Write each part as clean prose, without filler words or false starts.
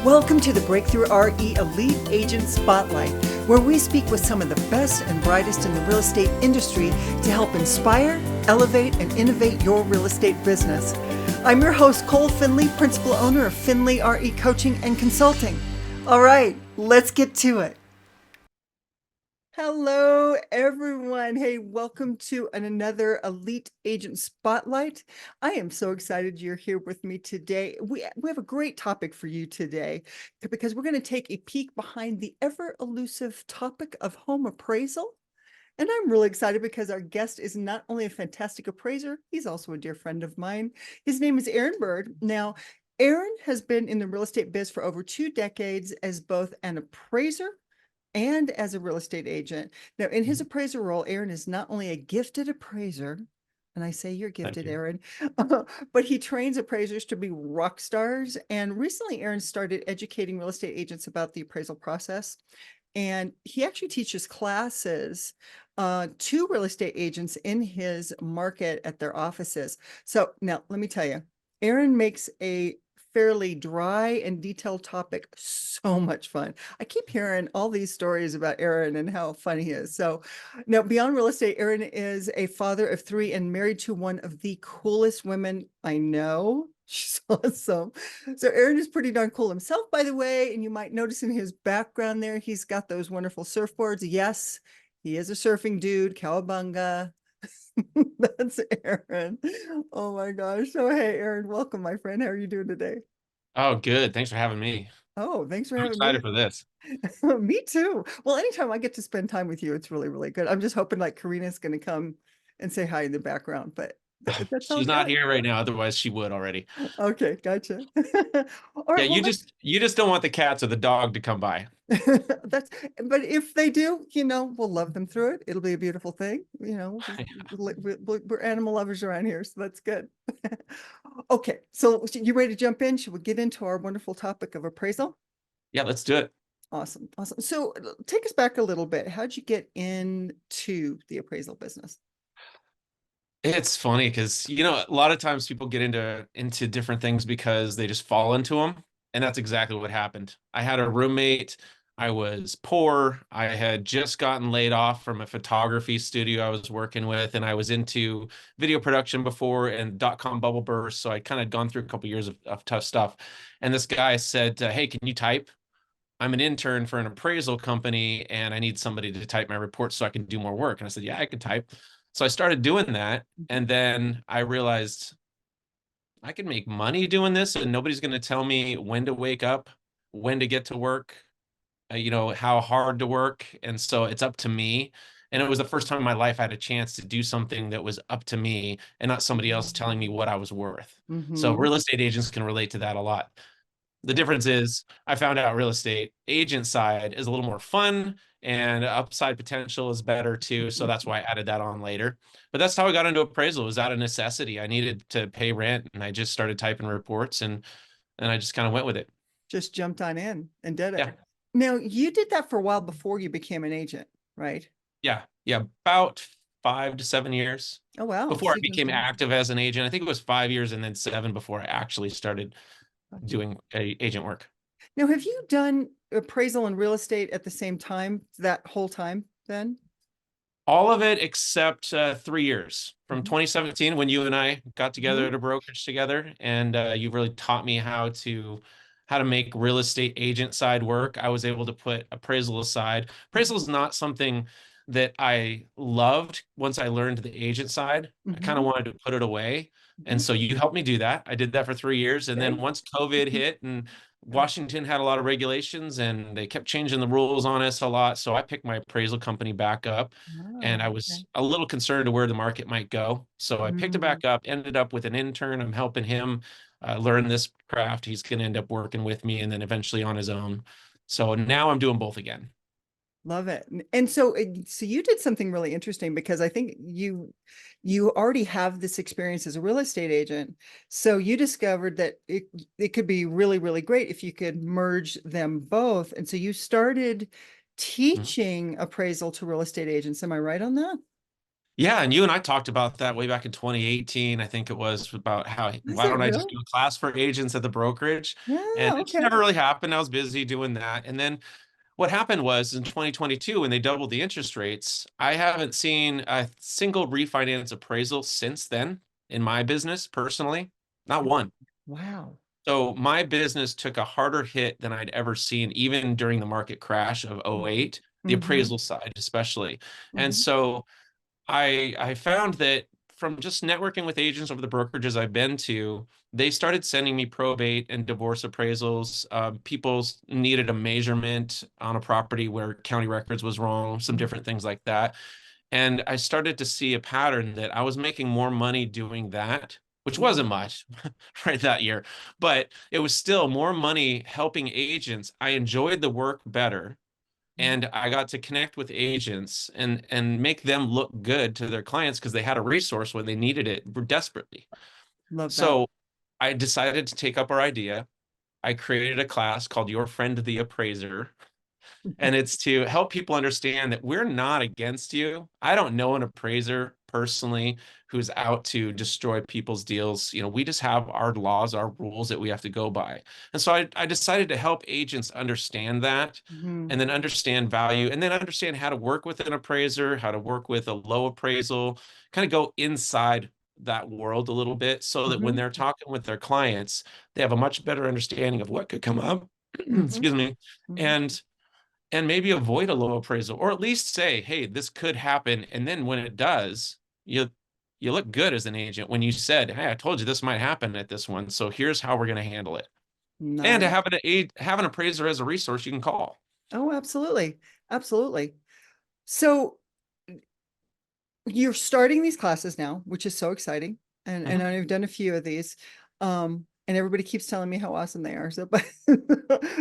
Welcome to the Breakthrough RE Elite Agent Spotlight, where we speak with some of the best and brightest in the real estate industry to help inspire, elevate, and innovate your real estate business. I'm your host, Kole Finley, principal owner of Finley RE Coaching and Consulting. All right, let's get to it. Hello, everyone. Hey, welcome to another Elite Agent Spotlight. I am so excited you're here with me today. We have a great topic for you today because we're going to take a peek behind the ever elusive topic of home appraisal. And I'm really excited because our guest is not only a fantastic appraiser, he's also a dear friend of mine. His name is Byrd. Now, Aaron has been in the real estate biz for over 2 decades as both an appraiser and as a real estate agent. Now, in his appraiser role, Aaron is not only a gifted appraiser, and I say you're gifted, Aaron, but he trains appraisers to be rock stars. And recently, Aaron started educating real estate agents about the appraisal process. And he actually teaches classes to real estate agents in his market at their offices. So now let me tell you, Aaron makes a fairly dry and detailed topic so much fun. I keep hearing all these stories about Aaron and how fun he is. So now, beyond real estate, Aaron is a father of 3 and married to one of the coolest women I know. She's awesome. So Aaron is pretty darn cool himself, by the way, and you might notice in his background there, he's got those wonderful surfboards. Yes, he is a surfing dude, cowabunga. That's Aaron. Oh my gosh. So hey, Aaron, welcome, my friend. How are you doing today? Oh, good. Thanks for having me. Oh, thanks for I'm having me. excited for this. Me too. Well, anytime I get to spend time with you, it's really, really good. I'm just hoping like Karina's going to come and say hi in the background, but that's all She's not good. here right now, otherwise she would already. Okay, gotcha. All Yeah, right, well, you let's just you just don't want the cats or the dog to come by. that's but if they do, we'll love them through it. It'll be a beautiful thing. We're animal lovers around here, so that's good. Okay, so you ready to jump in? Should we get into our wonderful topic of appraisal? Yeah, let's do it. Awesome, awesome. So take us back a little bit. How'd you get into the appraisal business? It's funny because a lot of times people get into different things because they just fall into them, and that's exactly what happened. I had a roommate. I was poor. I had just gotten laid off from a photography studio I was working with, and I was into video production before and dot-com bubble burst. So I kind of gone through a couple years of tough stuff. And this guy said, "Hey, can you type? I'm an intern for an appraisal company and I need somebody to type my reports so I can do more work." And I said, "Yeah, I can type." So I started doing that. And then I realized I can make money doing this and nobody's going to tell me when to wake up, when to get to work, how hard to work. And so it's up to me. And it was the first time in my life I had a chance to do something that was up to me and not somebody else telling me what I was worth. So Mm-hmm. real estate agents can relate to that a lot. The Yeah. difference is I found out real estate agent side is a little more fun and upside potential is better too. So that's why I added that on later. But that's how I got into appraisal. It was out of necessity. I needed to pay rent and I just started typing reports and I just kind of went with it. Just jumped on in and did it. Yeah. Now, you did that for a while before you became an agent, right? Yeah. Yeah. About 5 to 7 years Oh, wow. before I So you've became been active as an agent. I think it was 5 years and then 7 before I actually started gotcha. doing agent work. Now, have you done appraisal and real estate at the same time that whole time then? All of it except 3 years from Mhm. 2017 when you and I got together Mhm. at a brokerage together, and you really taught me how to make real estate agent side work. I was able to put appraisal aside. Appraisal is not something that I loved once I learned the agent side. I kind of Mhm. wanted to put it away. And Mhm. so you helped me do that. I did that for 3 years. And then Okay. once COVID hit and Washington had a lot of regulations and they kept changing the rules on us a lot. So I picked my appraisal company back up and Oh, I okay. was a little concerned to where the market might go. So I picked it Mm, back up, ended up with an intern. I'm helping him learn this craft. He's going to end up working with me and then eventually on his own. So now I'm doing both again. love it. And so, so you did something really interesting because I think you already have this experience as a real estate agent. So you discovered that it could be really, really great if you could merge them both. And so you started Mhm. teaching appraisal to real estate agents. Am I right on that? Yeah, and you and I talked about that way back in 2018. I think it was about how Is why it don't I just real? do a class for agents at the brokerage? Yeah, And it just okay. never really happened. I was busy doing that. And then what happened was in 2022, when they doubled the interest rates, I haven't seen a single refinance appraisal since then in my business personally, not one. Wow. So my business took a harder hit than I'd ever seen, even during the market crash of Mhm. '08, the Mhm. appraisal side especially. And Mhm. so I found that from just networking with agents over the brokerages I've been to, they started sending me probate and divorce appraisals. People needed a measurement on a property where county records was wrong, some Mhm. different things like that. And I started to see a pattern that I was making more money doing that, which Mhm. wasn't much right that year, but it was still more money helping agents. I enjoyed the work better Mhm. and I got to connect with agents and make them look good to their clients because they had a resource when they needed it desperately. Love that. So I decided to take up our idea. I created a class called Your Friend the Appraiser, and it's to help people understand that we're not against you. I don't know an appraiser personally who's out to destroy people's deals. We just have our laws, our rules that we have to go by. And so I decided to help agents understand that Mhm. and then understand value and then understand how to work with an appraiser, how to work with a low appraisal, kind of go inside that world a little bit so that when Mhm. they're talking with their clients, they have a much better understanding of what could come up. Mhm. Excuse me. Mhm. And maybe avoid a low appraisal or at least say, hey, this could happen. And then when it does, you look good as an agent when you said, hey, I told you this might happen at this one. So here's how we're going to handle it. And to Nice. have an appraiser as a resource you can call. Oh, absolutely. Absolutely. So you're starting these classes now, which is so exciting. And Mhm. I've done a few of these. And everybody keeps telling me how awesome they are. So but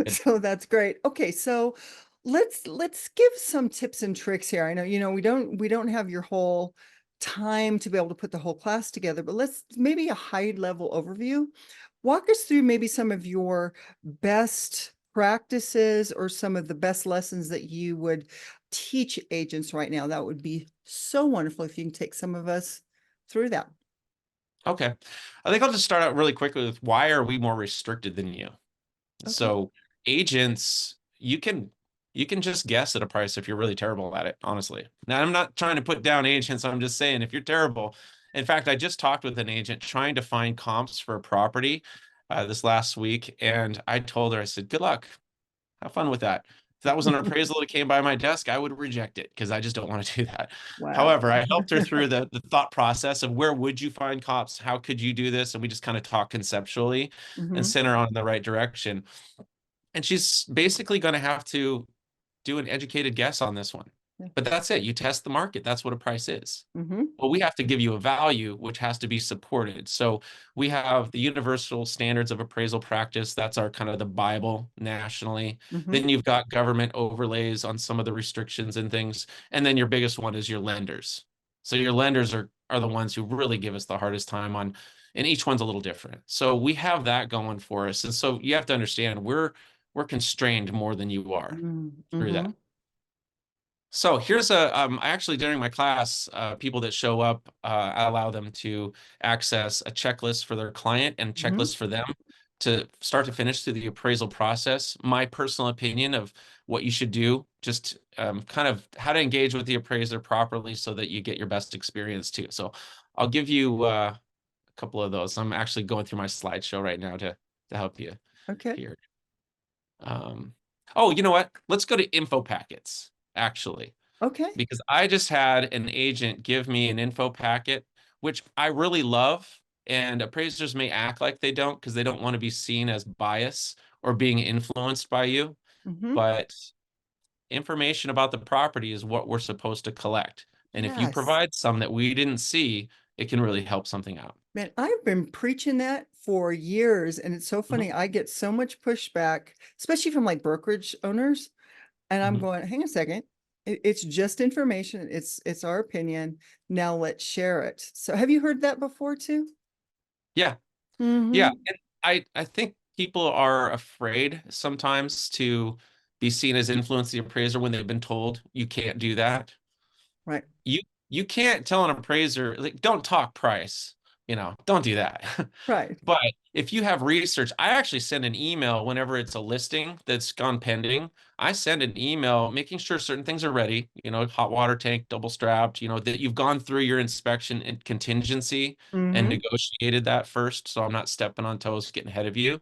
Good. so that's great. Okay, so let's give some tips and tricks here. I know, we don't have your whole time to be able to put the whole class together, but let's maybe a high level overview. Walk us through maybe some of your best practices or some of the best lessons that you would teach agents right now. That would be so wonderful if you can take some of us through that. Okay. I think I'll just start out really quickly with why are we more restricted than you? Okay. So agents, you can just guess at a price if you're really terrible at it, honestly. Now, I'm not trying to put down agents. I'm just saying if you're terrible. In fact, I just talked with an agent trying to find comps for a property this last week, and I told her, I said, good luck. Have fun with that. If that was an appraisal that came by my desk, I would reject it because I just don't want to do that. Wow. However, I helped her through the thought process of where would you find comps? How could you do this? And we just kind of talked conceptually and Hmm. sent her on the right direction. And she's basically going to have to do an educated guess on this one. Yeah. But that's it. You test the market. That's what a price is. Hmm. Well, we have to give you a value which has to be supported. So we have the universal standards of appraisal practice. That's our kind of the Bible nationally. Hmm. Then you've got government overlays on some of the restrictions and things. And then your biggest one is your lenders. So your lenders are the ones who really give us the hardest time on, and each one's a little different. So we have that going for us. And so you have to understand we're constrained more than you are through that. Hmm. So here's actually during my class, people that show up, I allow them to access a checklist for their client and Hmm. checklist for them to start to finish through the appraisal process. My personal opinion of what you should do, just kind of how to engage with the appraiser properly so that you get your best experience too. So I'll give you a couple of those. I'm actually going through my slideshow right now to help you Okay. here. Um, oh, you know what? Let's go to info packets, actually Okay. because I just had an agent give me an info packet, which I really love. And appraisers may act like they don't because they don't want to be seen as bias or being influenced by you. Hmm. But information about the property is what we're supposed to collect. And if you Yes. provide some that we didn't see, it can really help something out. Man, I've been preaching that for years, and it's so Mhm, funny. I get so much pushback, especially from like brokerage owners. And I'm mhm. going, hang on a second. It's just information. It's our opinion. Now let's share it. So have you heard that before too? Yeah, yeah. Hmm. And I think people are afraid sometimes to be seen as influence the appraiser when they've been told you can't do that. Right. you you can't tell an appraiser, like, don't talk price, don't do that. Right. But if you have research, I actually send an email whenever it's a listing that's gone pending. I send an email making sure certain things are ready, hot water tank, double strapped, that you've gone through your inspection and contingency and Mm-hmm. negotiated that first. So I'm not stepping on toes, getting ahead of you.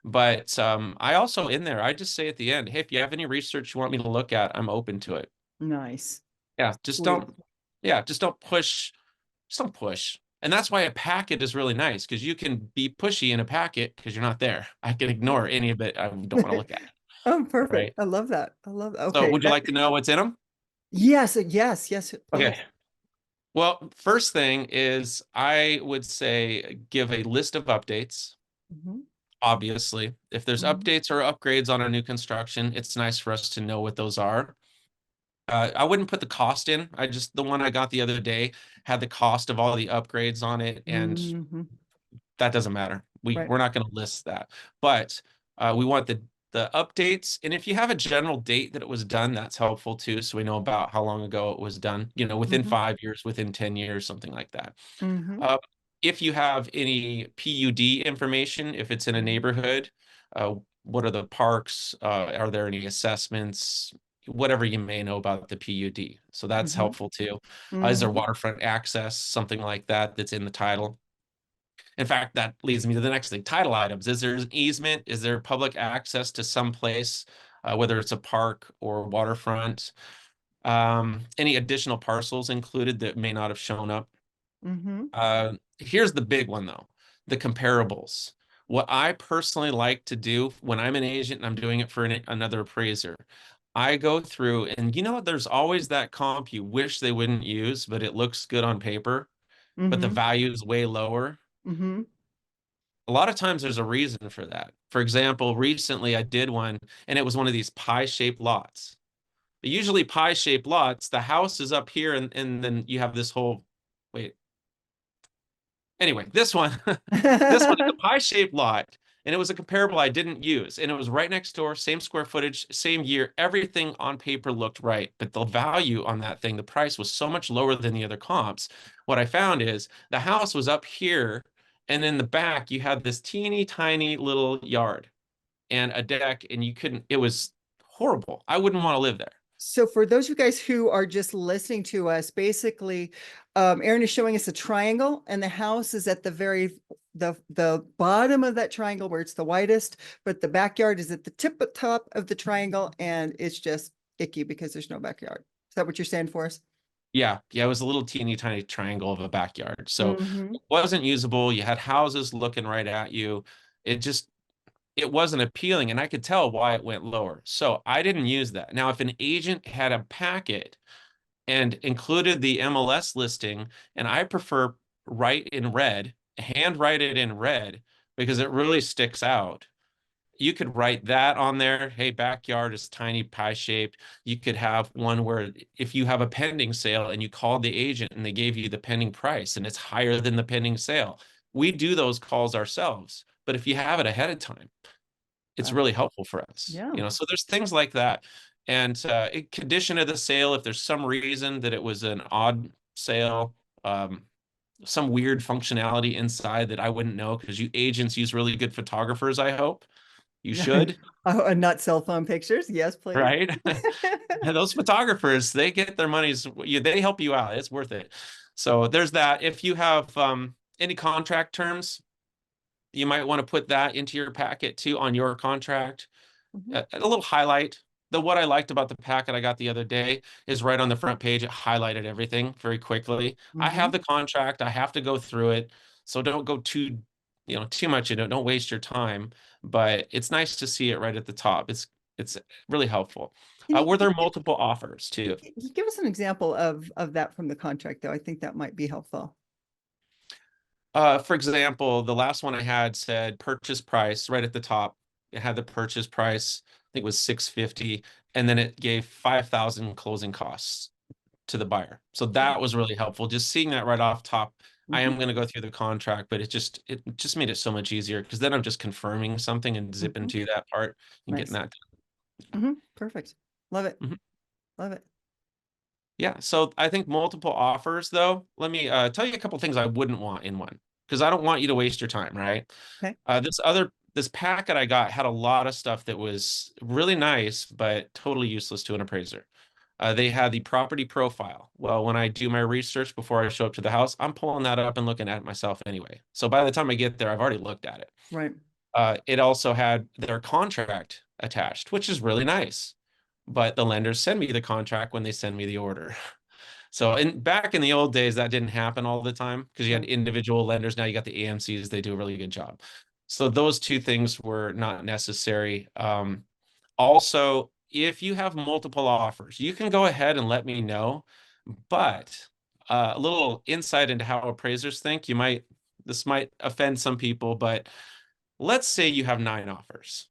But I also in there, I just say at the end, hey, if you have any research you want me to look at, I'm open to it. Nice. Yeah, Sweet. just don't push, just don't push. And that's why a packet is really nice because you can be pushy in a packet because you're not there. I can ignore any of it I don't want to look at. Oh, perfect. Right. I love that. I love that. So Okay. would you like to know what's in them? Yes, yes, yes, Okay. please. Well, first thing is I would say give a list of updates. Mm-hmm. Obviously, if there's Mm-hmm. updates or upgrades on a new construction, it's nice for us to know what those are. I wouldn't put the cost in. The one I got the other day had the cost of all the upgrades on it, and Mm-hmm. that doesn't matter. Right. We're not going to list that, but we want the updates. And if you have a general date that it was done, that's helpful too, so we know about how long ago it was done. Within Mm-hmm. 5 years, within 10 years, something like that. Mm-hmm. Uh, if you have any PUD information, if it's in a neighborhood, what are the parks? Are there any assessments? Whatever you may know about the PUD. So that's Mm-hmm. helpful too. Is there Mm-hmm. waterfront access, something like that, that's in the title? In fact, that leads me to the next thing, title items. Is there an easement? Is there public access to some place, whether it's a park or waterfront? Any additional parcels included that may not have shown up? Mm-hmm. Here's the big one though, the comparables. What I personally like to do when I'm an agent and I'm doing it for another appraiser, I go through and there's always that comp you wish they wouldn't use, but it looks good on paper, but the Mm-hmm. value is way lower. Mm-hmm. A lot of times there's a reason for that. For example, recently I did one and it was one of these pie-shaped lots. But usually pie-shaped lots, the house is up here and then you have this whole, wait, anyway, this one, this one is a pie-shaped lot, and it was a comparable I didn't use, and it was right next door, same square footage, same year. Everything on paper looked right, but the value on that thing, the price was so much lower than the other comps. What I found is the house was up here, and in the back you had this teeny tiny little yard and a deck, and you couldn't. It was horrible. I wouldn't want to live there. So for those of you guys who are just listening to us, basically, Aaron is showing us a triangle, and the house is at the bottom of that triangle where it's the widest, but the backyard is at the top of the triangle, and it's just icky because there's no backyard. Is that what you're saying for us? Yeah, yeah, it was a little teeny tiny triangle of a backyard. So Mm-hmm. it wasn't usable. You had houses looking right at you. It just it wasn't appealing, and I could tell why it went lower. So I didn't use that. Now, if an agent had a packet and included the MLS listing, and I prefer write in red, hand write it in red because it really sticks out. You could write that on there. Hey, backyard is tiny pie shaped. You could have one where if you have a pending sale and you called the agent and they gave you the pending price and it's higher than the pending sale, we do those calls ourselves. But if you have it ahead of time, it's Uh, really helpful for us. yeah. So there's things like that. And condition of the sale, if there's some reason that it was an odd sale, um, some weird functionality inside that I wouldn't know because you agents use really good photographers, I hope. You should, Oh, and not cell phone pictures. Yes, please. right? And those photographers, they get their money's, they help you out. It's worth it. So there's that. If you have any contract terms, you might want to put that into your packet too on your contract. Mhm. A little highlight. What I liked about the packet I got the other day is right on the front page, it highlighted everything very quickly. I have Mhm. the contract, I have to go through it. So don't go too much in it. Don't waste your time. But it's nice to see it right at the top. It's really helpful. Can you, Were can there you multiple offers too? can you give us an example of that from the contract, though? I think that might be helpful. For example, the last one I had said purchase price right at the top. It had the purchase price, I think it was 650, and then it gave 5,000 closing costs to the buyer. So that was really helpful. Just seeing that right off top. I am Mhm. going to go through the contract, but it just made it so much easier because then I'm just confirming something and zipping Mhm. to that part and getting Nice. that Mhm. Perfect. Love it. done. Love it. Yeah, so I think multiple offers though. Let me tell you a couple things I wouldn't want in one because I don't want you to waste your time, right? Okay. This packet I got had a lot of stuff that was really nice but totally useless to an appraiser. They had the property profile. Well, when I do my research before I show up to the house, I'm pulling that up and looking at it myself anyway. So by the time I get there, I've already looked at it. Right. It also had their contract attached, which is really nice. But the lenders send me the contract when they send me the order. So back in the old days, that didn't happen all the time because you had Right. individual lenders. Now you got the AMCs, they do a really good job. So those two things were not necessary. Also, if you have multiple offers, you can go ahead and let me know. But a little insight into how appraisers think, this might offend some people, but let's say you have 9 offers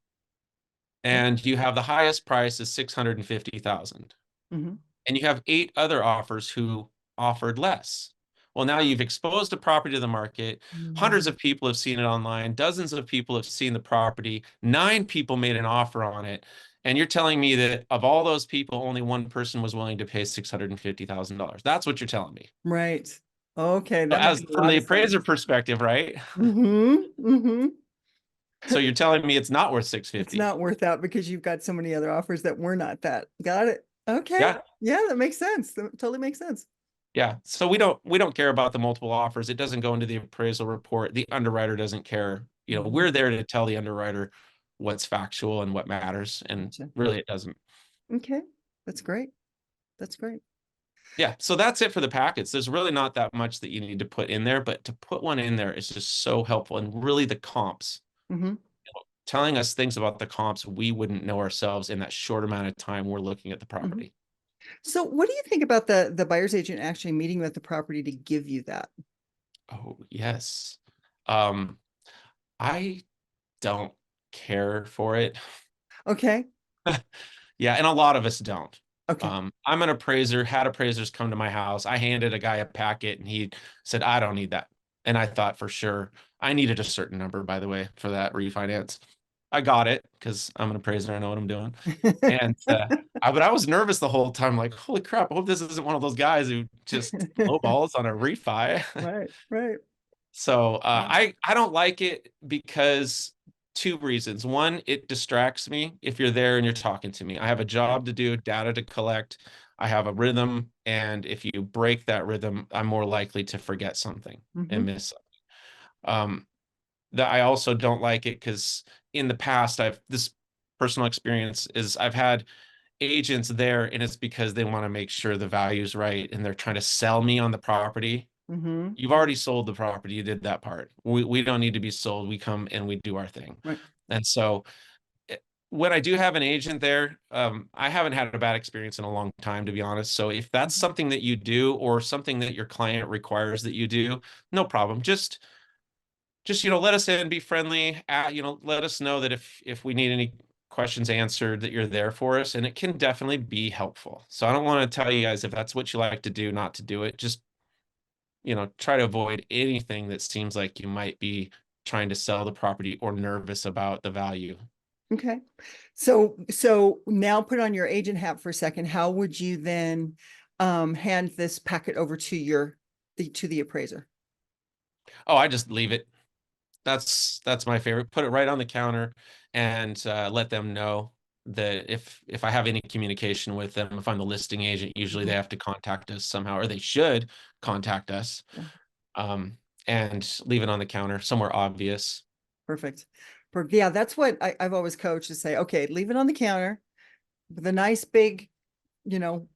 Okay. and you have the highest price is 650,000 Hmm. and you have 8 other offers who offered less. Well, now you've exposed a property to the market. Hundreds of people have seen it online. Dozens of people have seen the property. 9 people made an offer on it. And you're telling me that of all those people, only one person was willing to pay $650,000. That's what you're telling me. Right. Okay, So that makes as a from lot the of appraiser sense. perspective, right? Mm-hmm. So you're telling me it's not worth It's 650. not worth that because you've got so many other offers that were not that. Got it. Okay. Yeah. Yeah, that makes sense. That totally makes sense. Yeah. So we don't care about the multiple offers. It doesn't go into the appraisal report. The underwriter doesn't care. Mhm. We're there to tell the underwriter what's factual and what matters. And Gotcha. really it doesn't. Okay. That's great. That's great. Yeah. So that's it for the packets. There's really not that much that you need to put in there, but to put one in there is just so helpful. And really the comps, Hmm. telling us things about the comps we wouldn't know ourselves in that short amount of time we're looking at the Hmm. property. So what do you think about the buyer's agent actually meeting with the property to give you that? Oh, yes. Um, I don't care for it. Okay. Yeah, and a lot of us don't. Okay. I'm an appraiser, had appraisers come to my house. I handed a guy a packet and he said, I don't need that. And I thought for sure I needed a certain number, by the way, for that refinance. I got it because I'm an appraiser. I know what I'm doing. And but I was nervous the whole time, like, holy crap, I hope this isn't one of those guys who just lowballs on a refi. Right. Right. So Yeah. I don't like it because 2 reasons. One, it distracts me if you're there and you're talking to me. I have a Yeah. job to do, data to collect. I have a rhythm, and if you break that rhythm, I'm more likely to forget something and Hmm. miss something. Um, that I also don't like it because in the past, I've this personal experience is I've had agents there, and it's because they want to make sure the value's right and they're trying to sell me on the property. Hmm. You've already sold the property. You did that part. We don't need to be sold. We come and we do our thing. Right. And so eh, when I do have an agent there, I haven't had a bad experience in a long time, to be honest. So if that's Mhm. something that you do or something that your client requires that you do, no problem. Just let us in, be friendly. Let us know that if we need any questions answered, that you're there for us, and it can definitely be helpful. So I don't want to tell you guys if that's what you like to do, not to do it. Just try to avoid anything that seems like you might be trying to sell the property or nervous about the value. Okay. So now put on your agent hat for a second. How would you then hand this packet over to the appraiser? Oh, I just leave it. That's my favorite. Put it right on the counter and let them know that if I have any communication with them, if I'm the listing agent, usually they Mhm. have to contact us somehow, or they should contact us. Yeah. And leave it on the counter somewhere obvious. Perfect. Yeah, that's what I've always coached to say, okay, leave it on the counter with a nice big, you know,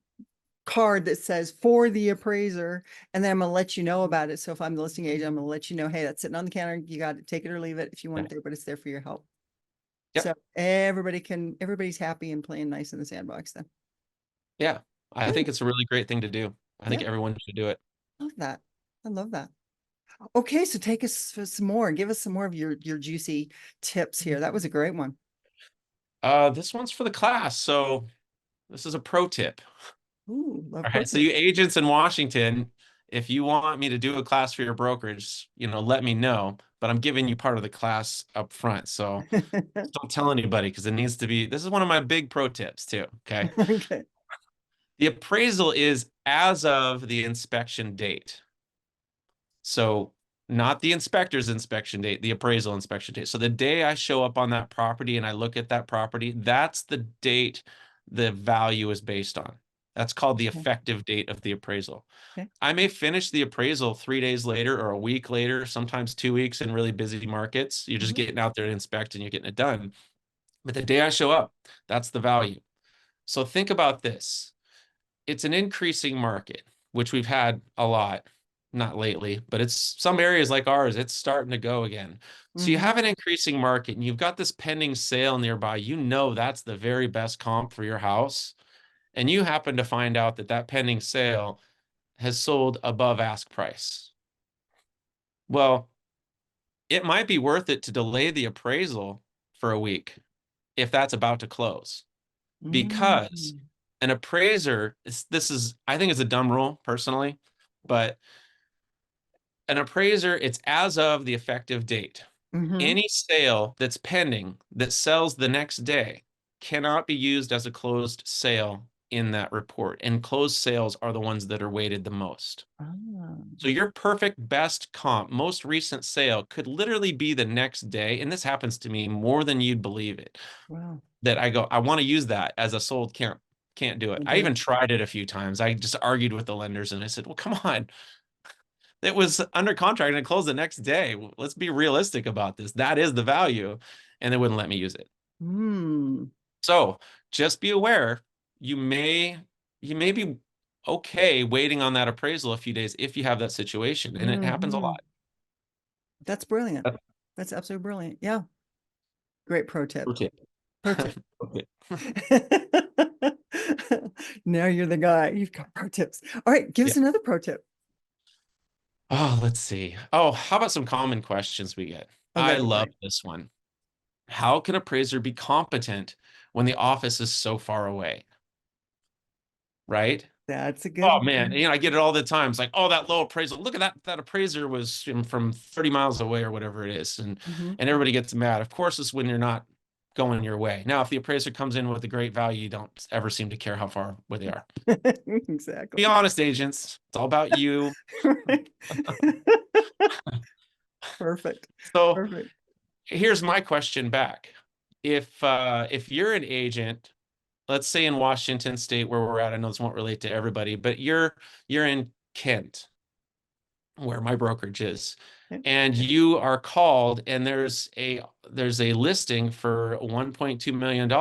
card that says for the appraiser, and then I'm gonna let you know about it. So if I'm the listing agent, I'm gonna let you know, hey, that's sitting on the counter. You got to take it or leave it if you want Yeah. it there, but it's there for your help. Yep. So everybody's happy and playing nice in the sandbox then. Yeah. I think Good. it's a really great thing to do. I think Yeah, everyone should do it. love that. I love that. Okay, so take us for some more. Give us some more of your juicy tips here. That was a great one. This one's for the class. So this is a pro tip. Ooh, love All pro right. So you tips. agents in Washington, if you want me to do a class for your brokerage, let me know. But I'm giving you part of the class up front. So don't tell anybody because it needs to be. This is one of my big pro tips too. Okay. Okay. The appraisal is as of the inspection date. So not the inspector's inspection date, the appraisal inspection date. So the day I show up on that property and I look at that property, that's the date the value is based on. That's called the Okay. effective date of the appraisal. Okay. I may finish the appraisal 3 days later or a week later, sometimes 2 weeks in really busy markets. You're just Mhm. getting out there to inspect and you're getting it done. But the day I show up, that's the value. So think about this. It's an increasing market, which we've had a lot, not lately, but it's some areas like ours, it's starting to go again. So you Mhm. have an increasing market and you've got this pending sale nearby. You know that's the very best comp for your house. And you happen to find out that that pending sale has sold above ask price. Well, it might be worth it to delay the appraisal for a week if that's about to close, because Mhm. an appraiser is, this is, I think it's a dumb rule personally, but an appraiser, it's as of the effective date. Mhm. Any sale that's pending that sells the next day cannot be used as a closed sale in that report. And closed sales are the ones that are weighted the most. Ah, So your perfect best comp, most recent sale could literally be the next day. And this happens to me more than you'd believe it. wow. That I go, I want to use that as a sold, can't do it. Can't I do it. even tried it a few times. I just argued with the lenders and I said, well, come on. It was under contract and it closed the next day. Let's be realistic about this. That is the value. And they wouldn't let me use it. Hmm. So just be aware, you may you may be okay waiting on that appraisal a few days if you have that situation. And it happens a Mhm. lot. That's brilliant. That's absolutely brilliant. Yeah. Great pro tip. Okay. Pro tip. Okay. Now you're the guy. You've got pro tips. All right, give Yeah. us another pro tip. Oh, let's see. Oh, how about some common questions we get? Oh, I that'd be love great. this one. How can appraiser be competent when the office is so far away? Right? That's a good Oh man, one. I get it all the time. It's like, oh, that low appraisal. Look at that appraiser was from 30 miles away or whatever it is. Mhm. And everybody gets mad. Of course, it's when you're not going your way. Now, if the appraiser comes in with a great value, you don't ever seem to care how far where they are. Be Exactly. honest, agents. It's all about you. Right. Perfect. So Perfect. here's my question back. If you're an agent, let's say in Washington State where we're at, I know this won't relate to everybody, but you're in Kent, where my brokerage is, Okay. and you are called and there's a listing for $1.2 million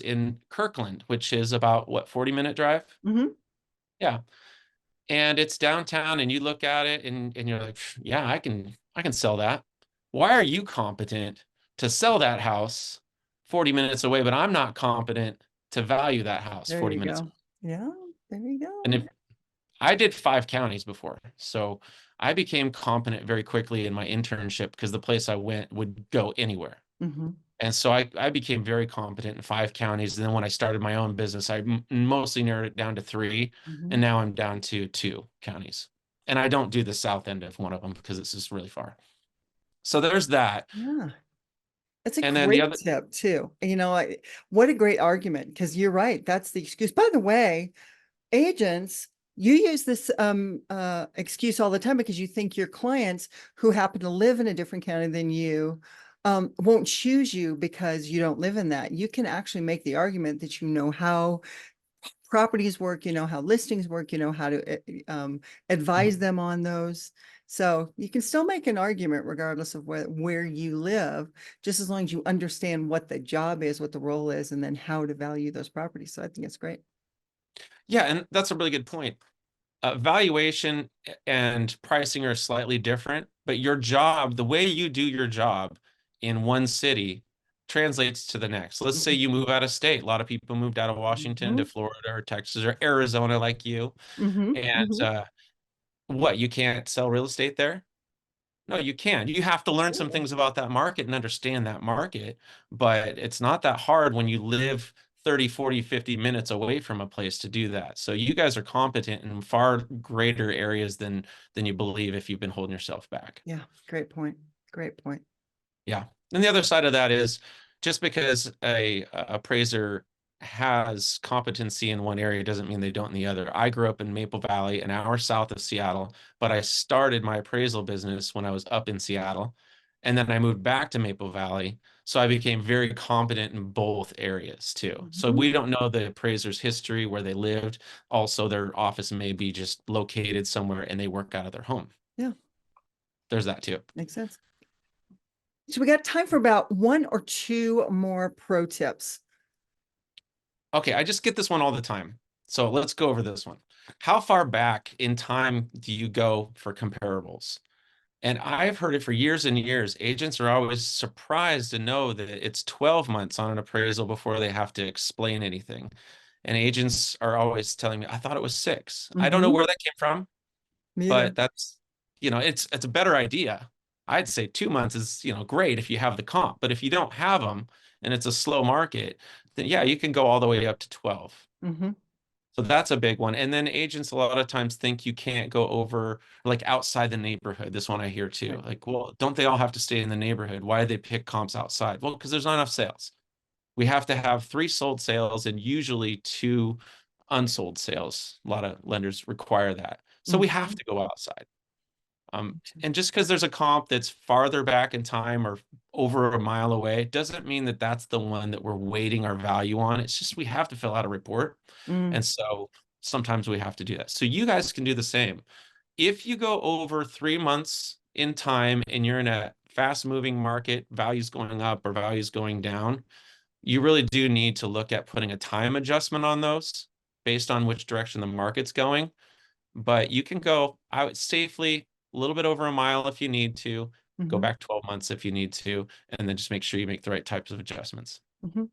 in Kirkland, which is about what, 40-minute drive? Mhm. Yeah. And it's downtown and you look at it and you're like, yeah, I can sell that. Why are you competent to sell that house 40 minutes away, but I'm not competent to value that house There 40 you minutes? go. Yeah, there you And go. if I did 5 counties before, so I became competent very quickly in my internship because the place I went would go anywhere. Mhm. And so I became very competent in 5 counties. And then when I started my own business, I mostly narrowed it down to 3. Mhm. And now I'm down to 2 counties. And I don't do the south end of one of them because it's just really far. So there's that. Yeah. That's a And then the great other, tip too. What a great argument, because you're right. That's the excuse. By the way, agents, you use this excuse all the time because you think your clients who happen to live in a different county than you won't choose you because you don't live in that. You can actually make the argument that you know how properties work, you know how listings work, you know how to advise them on those. So you can still make an argument regardless of where you live, just as long as you understand what the job is, what the role is, and then how to value those properties. So I think it's great. yeah, and that's a really good point. Valuation and pricing are slightly different, but your job, the way you do your job in one city translates to the next. Let's say Mhm. you move out of state. A lot of people moved out of Washington to Mhm. Florida or Texas or Arizona like you. Mhm. And Mhm. what, you can't sell real estate there? No, you can. You have to learn some Absolutely. things about that market and understand that market, but it's not that hard when you live 30, 40, 50 minutes away from a place to do that. So you guys are competent in far greater areas than you believe if you've been holding yourself back. Yeah, great point. Great point. Yeah. And the other side of that is just because a appraiser has competency in one area doesn't mean they don't in the other. I grew up in Maple Valley, an hour south of Seattle, but I started my appraisal business when I was up in Seattle. And then I moved back to Maple Valley. So I became very competent in both areas too. So Mhm. we don't know the appraiser's history, where they lived. Also, their office may be just located somewhere and they work out of their home. Yeah, There's that too. makes sense. So we got time for about one or two more pro tips. Okay, I just get this one all the time. So let's go over this one. How far back in time do you go for comparables? And I've heard it for years and years. Agents are always surprised to know that it's 12 months on an appraisal before they have to explain anything. And agents are always telling me, I thought it was 6. I don't know Mhm. where that came from, Me either. but that's, it's a better idea. I'd say 2 months is, great if you have the comp, but if you don't have them and it's a slow market, then yeah, you can go all the way up to 12. Mhm. So that's a big one. And then agents a lot of times think you can't go over like outside the neighborhood. This one I hear too. Right. Like, well, don't they all have to stay in the neighborhood? Why do they pick comps outside? Well, because there's not enough sales. We have to have 3 sold sales and usually 2 unsold sales. A lot of lenders require that. So we have Mhm. to go outside. And just because there's a comp that's farther back in time or over a mile away doesn't mean that that's the one that we're weighting our value on. It's just we have to fill out a report. Mm. And so sometimes we have to do that. So you guys can do the same. If you go over 3 months in time and you're in a fast moving market, values going up or values going down, you really do need to look at putting a time adjustment on those based on which direction the market's going. But you can go out safely a little bit over a mile if you need to, go Mhm. back 12 months if you need to, and then just make sure you make the right types of adjustments. Mhm.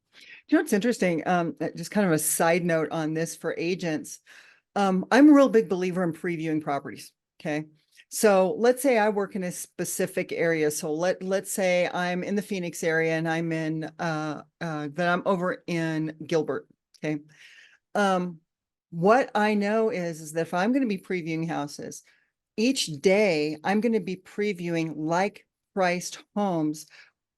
You know, it's interesting. Just kind of a side note on this for agents. I'm a real big believer in previewing properties. Okay. So let's say I work in a specific area. So let's say I'm in the Phoenix area and I'm in that I'm over in Gilbert. Okay. Um, what I know is that if I'm going to be previewing houses, each day I'm going to be previewing like priced homes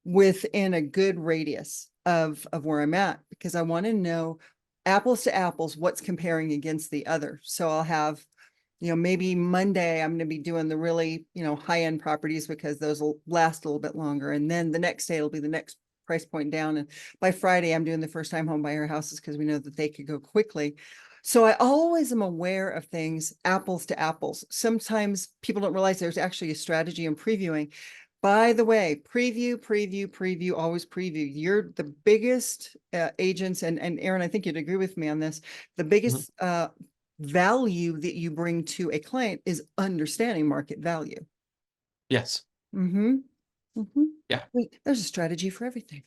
within a good radius of where I'm at, because I want to know apples to apples what's comparing against the other. So I'll have, maybe Monday I'm going to be doing the really, high end properties because those will last a little bit longer. And then the next day will be the next price point down. And by Friday, I'm doing the first time home buyer houses because we know that they could go quickly. So I always am aware of things apples to apples. Sometimes people don't realize there's actually a strategy in previewing. By the way, preview, preview, preview, always preview. You're the biggest agents, and Aaron, I think you'd agree with me on this. The Mhm. biggest value that you bring to a client is understanding market value. Yes. Mm-hmm. Mm-hmm. Yeah. Wait, there's a strategy for everything.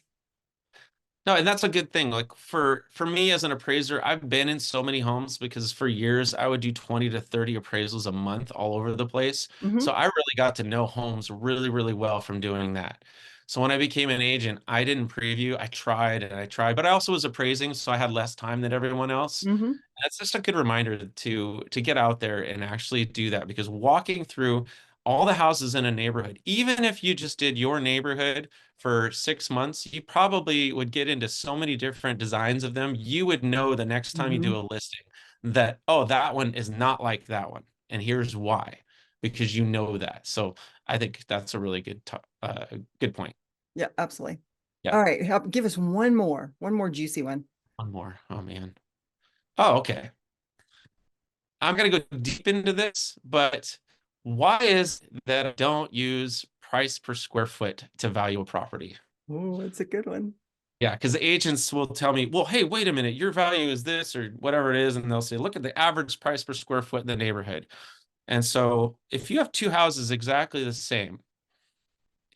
No, and that's a good thing. Like for me as an appraiser, I've been in so many homes because for years I would do 20 to 30 appraisals a month all over the place. Mm-hmm. So I really got to know homes really, really well from doing that. So when I became an agent, I didn't preview. I tried and I tried, but I also was appraising, so I had less time than everyone else. Mm-hmm. That's just a good reminder to get out there and actually do that, because walking through all the houses in a neighborhood, even if you just did your neighborhood for 6 months, you probably would get into so many different designs of them. You would know the next time you Mm-hmm. do a listing that, oh, that one is not like that one. And here's why, because you know that. So I think that's a really good point. Yeah, absolutely. Yeah. All right, give us one more juicy one. One more. Oh, man. Oh, okay. I'm going to go deep into this, but why is that I don't use price per square foot to value a property? Oh, it's a good one. Yeah, because the agents will tell me, well, hey, wait a minute, your value is this or whatever it is. And they'll say, look at the average price per square foot in the neighborhood. And so if you have 2 houses exactly the same,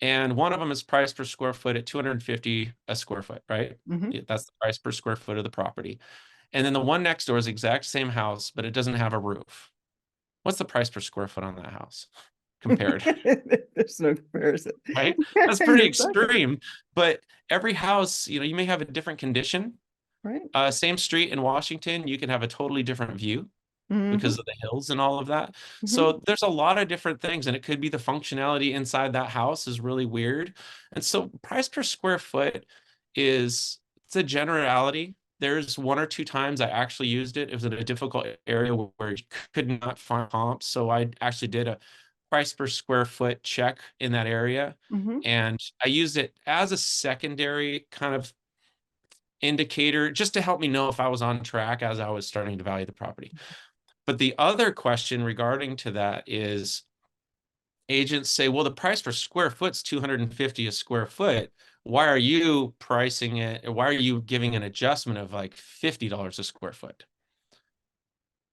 and one of them is priced per square foot at 250 a square foot, right? Mm-hmm. Yeah, that's the price per square foot of the property. And then the one next door is the exact same house, but it doesn't have a roof. What's the price per square foot on that house compared? There's no comparison. Right? That's pretty You're talking extreme. But every house, you may have a different condition. right. Same street in Washington, you can have a totally different view Mm-hmm. because of the hills and all of that. Mm-hmm. So there's a lot of different things, and it could be the functionality inside that house is really weird. And so price per square foot it's a generality. There's one or two times I actually used it. It was in a difficult area where you could not find comps. So I actually did a price per square foot check in that area. Mm-hmm. And I used it as a secondary kind of indicator just to help me know if I was on track as I was starting to value the property. But the other question regarding to that is agents say, well, the price per square foot's 250 a square foot. Why are you pricing it? Or why are you giving an adjustment of like $50 a square foot?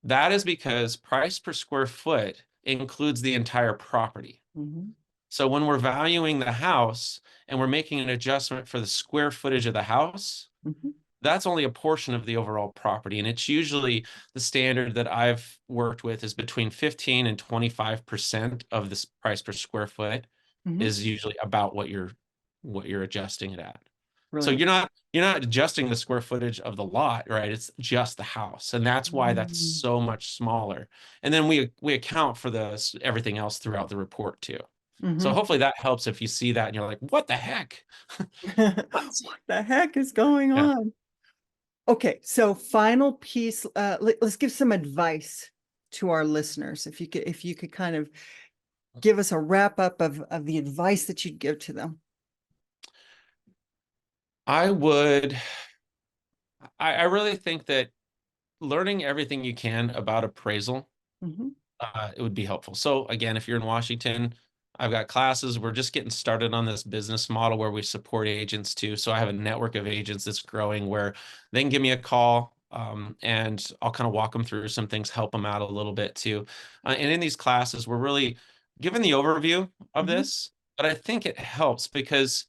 That is because price per square foot includes the entire property. Mm-hmm. So when we're valuing the house and we're making an adjustment for the square footage of the house, Mm-hmm. that's only a portion of the overall property. And it's usually the standard that I've worked with is between 15 and 25% of this price per square foot Mm-hmm. is usually about what you're adjusting it at. So Brilliant. you're not adjusting the square footage of the lot, right? It's just the house. And that's why that's Mm-hmm. so much smaller. And then we account for this everything else throughout the report too. So Mm-hmm. hopefully that helps if you see that and you're like, what the heck? What the heck is going Yeah. on? Okay, so final piece, let's give some advice to our listeners. If you could kind of give us a wrap up of the advice that you'd give to them. I would I really think that learning everything you can about appraisal, Mm-hmm. it would be helpful. So again, if you're in Washington, I've got classes. We're just getting started on this business model where we support agents too. So I have a network of agents that's growing where they can give me a call, and I'll kind of walk them through some things, help them out a little bit too. And in these classes, we're really given the overview of Mm-hmm. this, but I think it helps because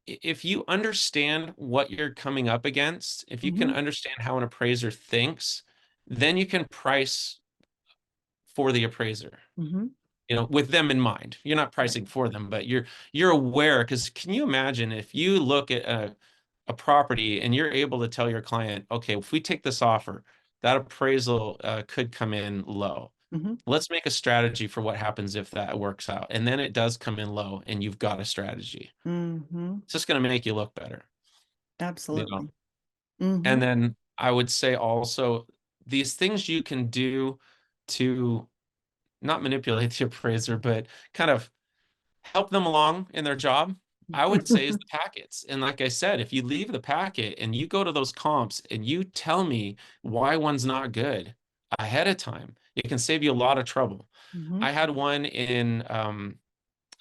if you understand what you're coming up against, if you can Mm-hmm. understand how an appraiser thinks, then you can price for the appraiser, Mm-hmm. you know, with them in mind. You're not Right. pricing for them, but you're aware. Because can you imagine if you look at a property and you're able to tell your client, okay, if we take this offer, that appraisal could come in low. Mm-hmm. Let's make a strategy for what happens if that works out. And then it does come in low and you've got a strategy. Mm-hmm. It's just going to make you look better, you know. Absolutely. Mm-hmm. And then I would say also these things you can do to not manipulate the appraiser, but kind of help them along in their job, I would say is the packets. And like I said, if you leave the packet and you go to those comps and you tell me why one's not good ahead of time, it can save you a lot of trouble. Mm-hmm. I had one in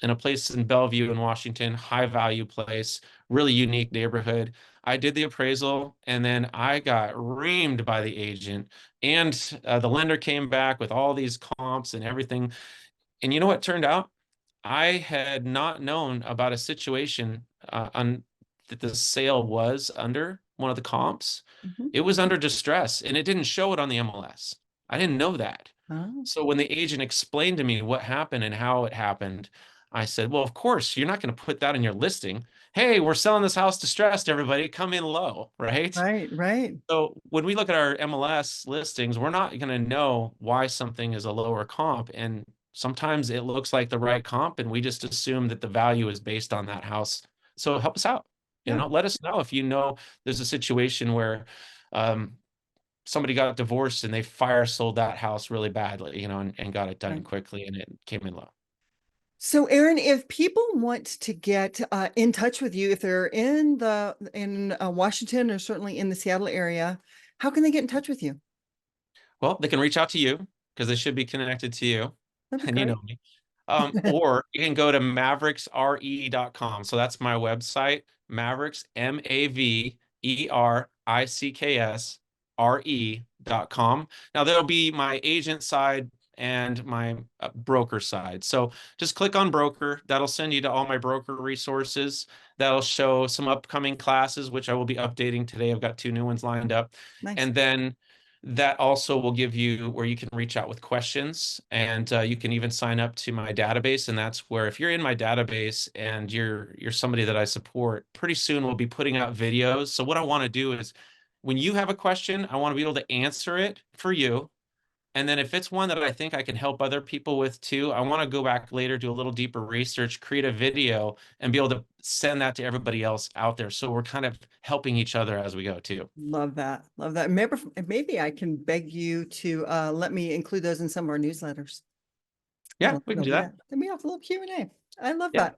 a place in Bellevue in Washington, high value place, really unique neighborhood. I did the appraisal and then I got reamed by the agent. And the lender came back with all these comps and everything. And you know what turned out? I had not known about a situation that the sale was under one of the comps. Mm-hmm. It was under distress and it didn't show it on the MLS. I didn't know that. Oh, So when the agent explained to me what happened and how it happened, I said, well, of course, you're not going to put that in your listing. Hey, we're selling this house distressed, everybody, come in low, right? right, right. So when we look at our MLS listings, we're not going to know why something is a lower comp. And sometimes it looks like the right comp, and we just assume that the value is based on that house. So help us out. You Yeah. know, let us know if you know there's a situation where um, somebody got divorced and they fire sold that house really badly, you know, and got it done Right. quickly and it came in low. So, Aaron, if people want to get in touch with you, if they're in Washington or certainly in the Seattle area, how can they get in touch with you? Well, they can reach out to you because they should be connected to you That'd be and you great. know me. Or you can go to mavericksre.com. So that's my website, Mavericks, MAVERICKS.RE.com. Now there'll be my agent side and my broker side. So just click on broker. That'll send you to all my broker resources. That'll show some upcoming classes, which I will be updating today. I've got 2 new ones lined up. Nice. And then that also will give you where you can reach out with questions and you can even sign up to my database. And that's where if you're in my database and you're somebody that I support, pretty soon we'll be putting out videos. So what I want to do is when you have a question, I want to be able to answer it for you. And then if it's one that I think I can help other people with too, I want to go back later, do a little deeper research, create a video, and be able to send that to everybody else out there. So we're kind of helping each other as we go too. Love that. Love that. Maybe I can beg you to let me include those in some of our newsletters. Yeah, we can That'll do be that. that. Then we have a little Q&A. I love Yeah. that.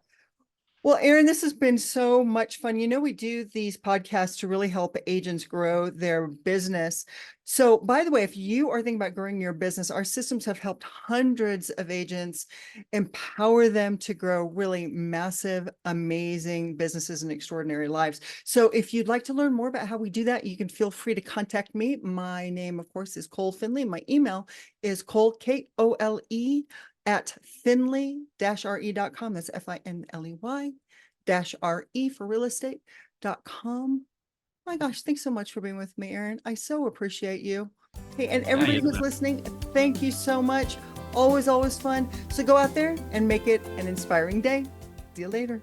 Well, Erin, this has been so much fun. You know, we do these podcasts to really help agents grow their business. So, by the way, if you are thinking about growing your business, our systems have helped hundreds of agents empower them to grow really massive, amazing businesses and extraordinary lives. So, if you'd like to learn more about how we do that, you can feel free to contact me. My name, of course, is Kole Finley. My email is Kole, Kole, at finley-re.com. That's Finley-re for real estate.com. My gosh, thanks so much for being with me, Erin. I so appreciate you. Hey, and Yeah, everybody you who's listening, thank you so much. Always, always fun. So go out there and make it an inspiring day. See you later.